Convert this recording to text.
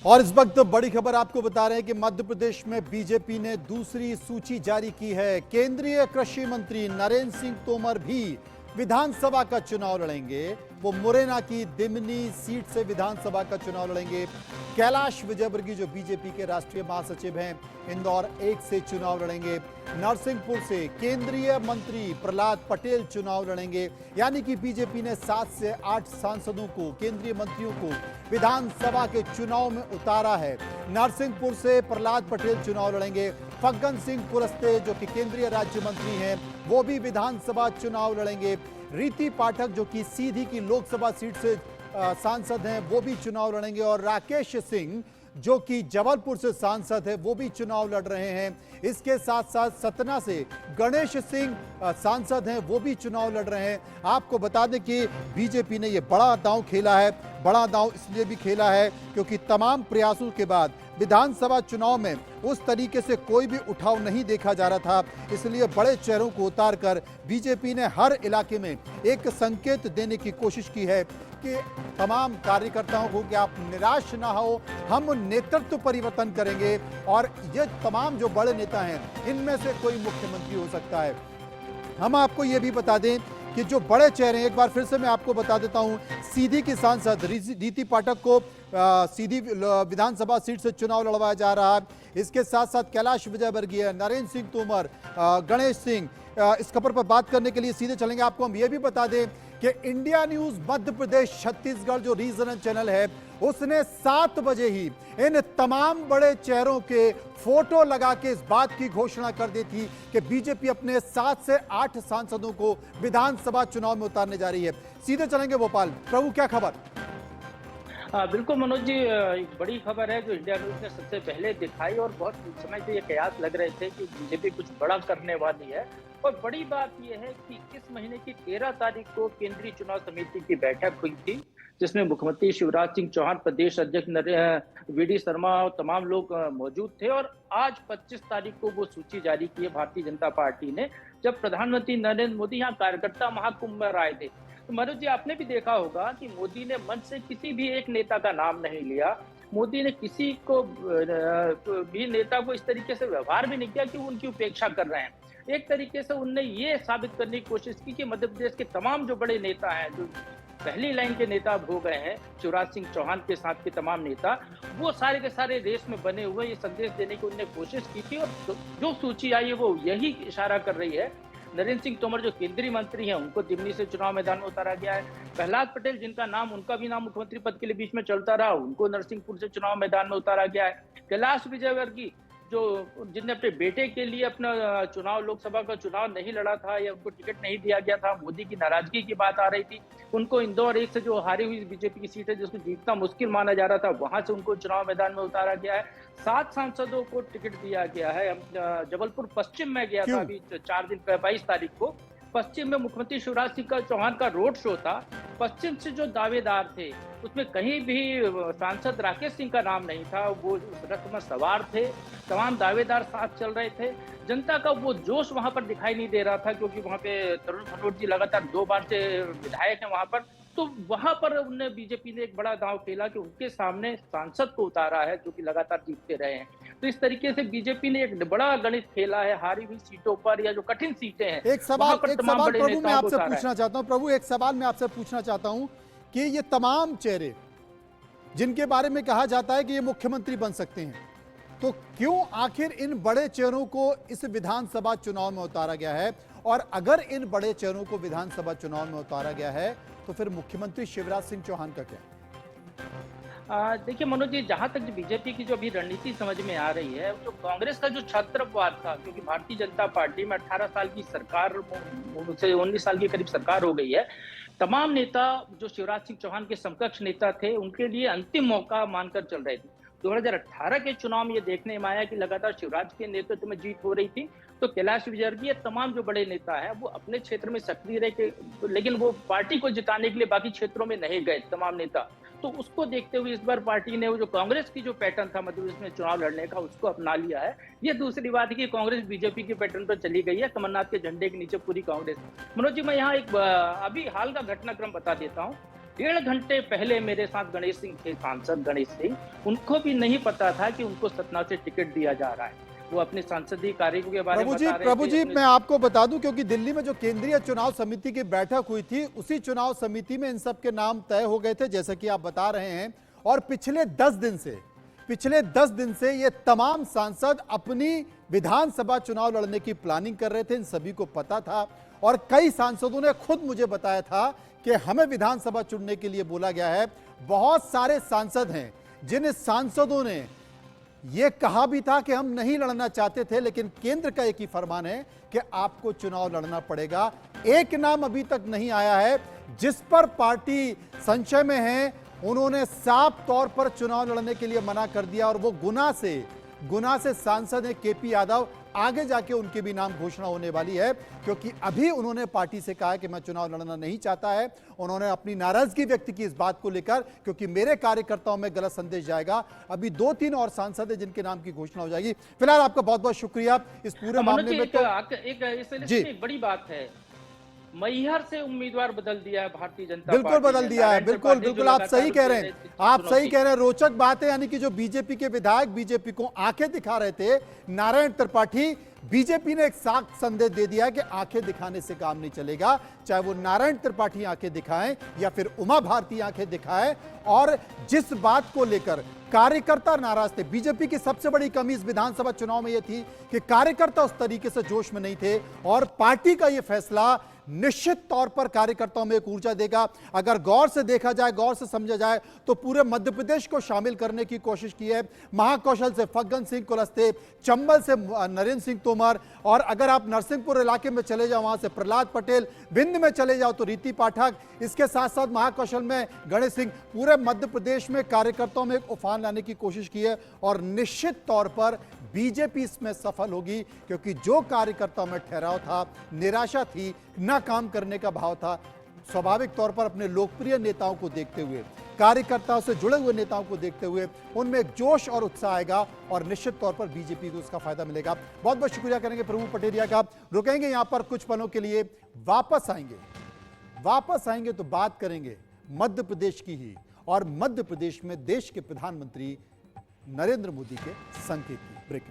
और इस वक्त बड़ी खबर आपको बता रहे हैं कि मध्य प्रदेश में बीजेपी ने दूसरी सूची जारी की है। केंद्रीय कृषि मंत्री नरेंद्र सिंह तोमर भी विधानसभा का चुनाव लड़ेंगे। वो मुरैना की दिमनी सीट से विधानसभा का चुनाव लड़ेंगे। कैलाश विजयवर्गीय जो बीजेपी के राष्ट्रीय महासचिव हैं, इंदौर 1 से चुनाव लड़ेंगे। नरसिंहपुर से केंद्रीय मंत्री प्रहलाद पटेल चुनाव लड़ेंगे। यानी कि बीजेपी ने 7 से 8 सांसदों को, केंद्रीय मंत्रियों को विधानसभा के चुनाव में उतारा है। नरसिंहपुर से प्रहलाद पटेल चुनाव लड़ेंगे। फग्गन सिंह कुलस्ते जो कि केंद्रीय राज्य मंत्री हैं, वो भी विधानसभा चुनाव लड़ेंगे। रीति पाठक जो कि सीधी की लोकसभा सीट से सांसद हैं, वो भी चुनाव लड़ेंगे। और राकेश सिंह जो कि जबलपुर से सांसद है, वो भी चुनाव लड़ रहे हैं। इसके साथ साथ सतना से गणेश सिंह सांसद हैं, वो भी चुनाव लड़ रहे हैं। आपको बता दें कि बीजेपी ने ये बड़ा दांव खेला है। बड़ा दांव इसलिए भी खेला है क्योंकि तमाम प्रयासों के बाद विधानसभा चुनाव में उस तरीके से कोई भी उठाव नहीं देखा जा रहा था। इसलिए बड़े चेहरों को उतारकर बीजेपी ने हर इलाके में एक संकेत देने की कोशिश की है कि तमाम कार्यकर्ताओं को कि आप निराश ना हो, हम नेतृत्व परिवर्तन करेंगे और ये तमाम जो बड़े नेता हैं, इनमें से कोई मुख्यमंत्री हो सकता है। हम आपको ये भी बता दें कि जो बड़े चेहरे हैं, एक बार फिर से मैं आपको बता देता हूं, सीधी की सांसद रीति पाठक को सीधी विधानसभा सीट से चुनाव लड़वाया जा रहा है। इसके साथ साथ कैलाश विजयवर्गीय, नरेंद्र सिंह तोमर, गणेश सिंह, इस खबर पर बात करने के लिए सीधे चलेंगे। आपको हम ये भी बता दें कि इंडिया न्यूज मध्य प्रदेश छत्तीसगढ़ जो रीजनल चैनल है, उसने 7 बजे ही इन तमाम बड़े चेहरों के फोटो लगा के इस बात की घोषणा कर दी थी कि बीजेपी अपने 7 से 8 सांसदों को विधानसभा चुनाव में उतारने जा रही है। सीधे चलेंगे भोपाल। प्रभु, क्या खबर? बिल्कुल मनोज जी, एक बड़ी खबर है जो इंडिया न्यूज ने सबसे पहले दिखाई और बहुत समय से ये कयास लग रहे थे कि बीजेपी कुछ बड़ा करने वाली है। और बड़ी बात यह है कि इस महीने की 13 तारीख को केंद्रीय चुनाव समिति की बैठक हुई थी, जिसमें मुख्यमंत्री शिवराज सिंह चौहान, प्रदेश अध्यक्ष वी.डी. शर्मा और तमाम लोग मौजूद थे। और आज 25 तारीख को वो सूची जारी की है भारतीय जनता पार्टी ने, जब प्रधानमंत्री नरेंद्र मोदी यहाँ कार्यकर्ता महाकुंभ में आए थे। तो मनोज जी, आपने भी देखा होगा कि मोदी ने मंच से किसी भी एक नेता का नाम नहीं लिया। मोदी ने किसी को भी नेता को इस तरीके से व्यवहार भी नहीं किया कि वो उनकी उपेक्षा कर रहे हैं। एक तरीके से उनने ये साबित करने की कोशिश की कि मध्य प्रदेश के तमाम जो बड़े नेता हैं, जो पहली लाइन के नेता हो गए हैं, शिवराज सिंह चौहान के साथ के तमाम नेता, वो सारे के सारे रेस में बने हुए, ये संदेश देने की उन्होंने कोशिश की थी। और जो सूची आई है वो यही इशारा कर रही है। नरेंद्र सिंह तोमर जो केंद्रीय मंत्री हैं, उनको दिमनी से चुनाव मैदान में उतारा गया है। प्रहलाद पटेल, जिनका नाम, उनका भी नाम मुख्यमंत्री पद के लिए बीच में चलता रहा, उनको नरसिंहपुर से चुनाव मैदान में उतारा गया है। कैलाश विजयवर्गीय जो जिनने अपने बेटे के लिए अपना चुनाव, लोकसभा का चुनाव नहीं लड़ा था या उनको टिकट नहीं दिया गया था, मोदी की नाराजगी की बात आ रही थी, उनको इंदौर 1 से जो हारी हुई बीजेपी की सीट है, जिसको जीतना मुश्किल माना जा रहा था, वहां से उनको चुनाव मैदान में उतारा गया है। 7 सांसदों को टिकट दिया गया है। जबलपुर पश्चिम में गया था अभी 4 दिन 22 तारीख को। पश्चिम में मुख्यमंत्री शिवराज सिंह चौहान का रोड शो था। पश्चिम से जो दावेदार थे, उसमें कहीं भी सांसद राकेश सिंह का नाम नहीं था। वो उस रथ में सवार थे, तमाम दावेदार साथ चल रहे थे। जनता का वो जोश वहां पर दिखाई नहीं दे रहा था, क्योंकि वहां पे तरुण भनोट जी लगातार 2 बार से विधायक हैं वहां पर। तो वहां पर उन्हें बीजेपी ने एक बड़ा दांव खेला कि उनके सामने सांसद को उतारा है, जो कि लगातार जीतते रहे हैं। तो इस तरीके से बीजेपी ने एक बड़ा गणित खेला है हारी हुई सीटों पर, या जो कठिन सीटें हैं। एक सवाल प्रभु मैं आपसे पूछना चाहता हूं। प्रभु, एक सवाल मैं आपसे पूछना चाहता हूं कि ये तमाम चेहरे जिनके बारे में कहा जाता है कि ये मुख्यमंत्री बन सकते हैं, तो क्यों आखिर इन बड़े चेहरों को इस विधानसभा चुनाव में उतारा गया है? और अगर इन बड़े चेहरों को विधानसभा चुनाव में उतारा गया है, तो फिर मुख्यमंत्री शिवराज सिंह चौहान का क्या? देखिए मनोज जी, जहां तक बीजेपी की जो अभी रणनीति समझ में आ रही है, जो कांग्रेस का जो छत्रपवाद था, क्योंकि भारतीय जनता पार्टी में 18 साल की सरकार से 19 साल की करीब सरकार हो गई है। तमाम नेता जो शिवराज सिंह चौहान के समकक्ष नेता थे, उनके लिए अंतिम मौका मानकर चल रहे थे। 2018 के चुनाव में ये देखने में आया कि लगातार शिवराज के नेतृत्व में जीत हो रही थी, तो कैलाश विजयवर्गीय, तमाम जो बड़े नेता हैं, वो अपने क्षेत्र में सक्रिय रहे, लेकिन वो पार्टी को जिताने के लिए बाकी क्षेत्रों में नहीं गए तमाम नेता। तो उसको देखते हुए इस बार पार्टी ने वो जो कांग्रेस की जो पैटर्न था मध्य प्रदेश में चुनाव लड़ने का, उसको अपना लिया है। ये दूसरी बात है कि कांग्रेस बीजेपी के पैटर्न पर चली गई है, कमलनाथ के झंडे के नीचे पूरी कांग्रेस। मनोज जी, मैं यहाँ एक अभी हाल का घटनाक्रम बता देता हूँ। 1.5 घंटे पहले मेरे साथ गणेश सिंह थे, सांसद गणेश सिंह, उनको भी नहीं पता था कि उनको सतना से टिकट दिया जा रहा है। वो अपने संसदीय कार्य के बारे में बता रहे थे। प्रभु जी, मैं आपको बता दूं, क्योंकि दिल्ली में जो केंद्रीय चुनाव समिति की बैठक हुई थी, उसी चुनाव समिति में इन सब के नाम तय हो गए थे, जैसा कि आप बता रहे हैं। और पिछले 10 दिन से ये तमाम सांसद अपनी विधानसभा चुनाव लड़ने की प्लानिंग कर रहे थे। इन सभी को पता था और कई सांसदों ने खुद मुझे बताया था कि हमें विधानसभा चुनने के लिए बोला गया है। बहुत सारे सांसद हैं जिन सांसदों ने यह कहा भी था कि हम नहीं लड़ना चाहते थे, लेकिन केंद्र का एक ही फरमान है कि आपको चुनाव लड़ना पड़ेगा। एक नाम अभी तक नहीं आया है जिस पर पार्टी संशय में है। उन्होंने साफ तौर पर चुनाव लड़ने के लिए मना कर दिया और वो गुना से सांसद है केपी यादव। आगे जाके उनके भी नाम घोषणा होने वाली है, क्योंकि अभी उन्होंने पार्टी से कहा है कि मैं चुनाव लड़ना नहीं चाहता है। उन्होंने अपनी नाराजगी व्यक्त की इस बात को लेकर, क्योंकि मेरे कार्यकर्ताओं में गलत संदेश जाएगा। अभी 2-3 और सांसद हैं जिनके नाम की घोषणा हो जाएगी। फिलहाल आपका बहुत बहुत शुक्रिया इस पूरे मामले में। एक बड़ी बात है, मैहर से उम्मीदवार बदल दिया है भारतीय जनता पार्टी। बिल्कुल बदल दिया है, बिल्कुल आप सही कह रहे हैं, आप सही कह रहे हैं। रोचक बात है, यानी कि जो बीजेपी के विधायक बीजेपी को आंखें दिखा रहे थे, नारायण त्रिपाठी, बीजेपी ने एक साफ संदेश दे दिया कि आंखें दिखाने से काम नहीं चलेगा। चाहे वो नारायण त्रिपाठी आंखें दिखाएं या फिर उमा भारती आंखें दिखाएं। और जिस बात को लेकर कार्यकर्ता नाराज थे, बीजेपी की सबसे बड़ी कमी इस विधानसभा चुनाव में यह थी कि कार्यकर्ता उस तरीके से जोश में नहीं थे। और पार्टी का यह फैसला निश्चित तौर पर कार्यकर्ताओं में एक ऊर्जा देगा। अगर गौर से देखा जाए, गौर से समझा जाए, तो पूरे मध्य प्रदेश को शामिल करने की कोशिश की है। महाकौशल से फग्गन सिंह कुलस्ते, चंबल से नरेंद्र सिंह तोमर, और अगर आप नरसिंहपुर इलाके में चले जाओ वहां से प्रहलाद पटेल, विंध्य में चले जाओ तो रीति पाठक, इसके साथ साथ महाकौशल में गणेश सिंह। पूरे मध्य प्रदेश में कार्यकर्ताओं में एक उफान लाने की कोशिश की है और निश्चित तौर पर बीजेपी इसमें सफल होगी, क्योंकि जो कार्यकर्ताओं में ठहराव था, निराशा थी, ना काम करने का भाव था, स्वाभाविक तौर पर अपने लोकप्रिय नेताओं को देखते हुए, कार्यकर्ताओं से जुड़े हुए नेताओं को देखते हुए उनमें एक जोश और उत्साह आएगा और निश्चित तौर पर बीजेपी को उसका फायदा मिलेगा। बहुत बहुत शुक्रिया करेंगे प्रभु पटेरिया का। रुकेंगे यहां पर कुछ पलों के लिए, वापस आएंगे तो बात करेंगे मध्य प्रदेश की ही, और मध्य प्रदेश में देश के प्रधानमंत्री नरेंद्र मोदी के संकेत की। ब्रेक।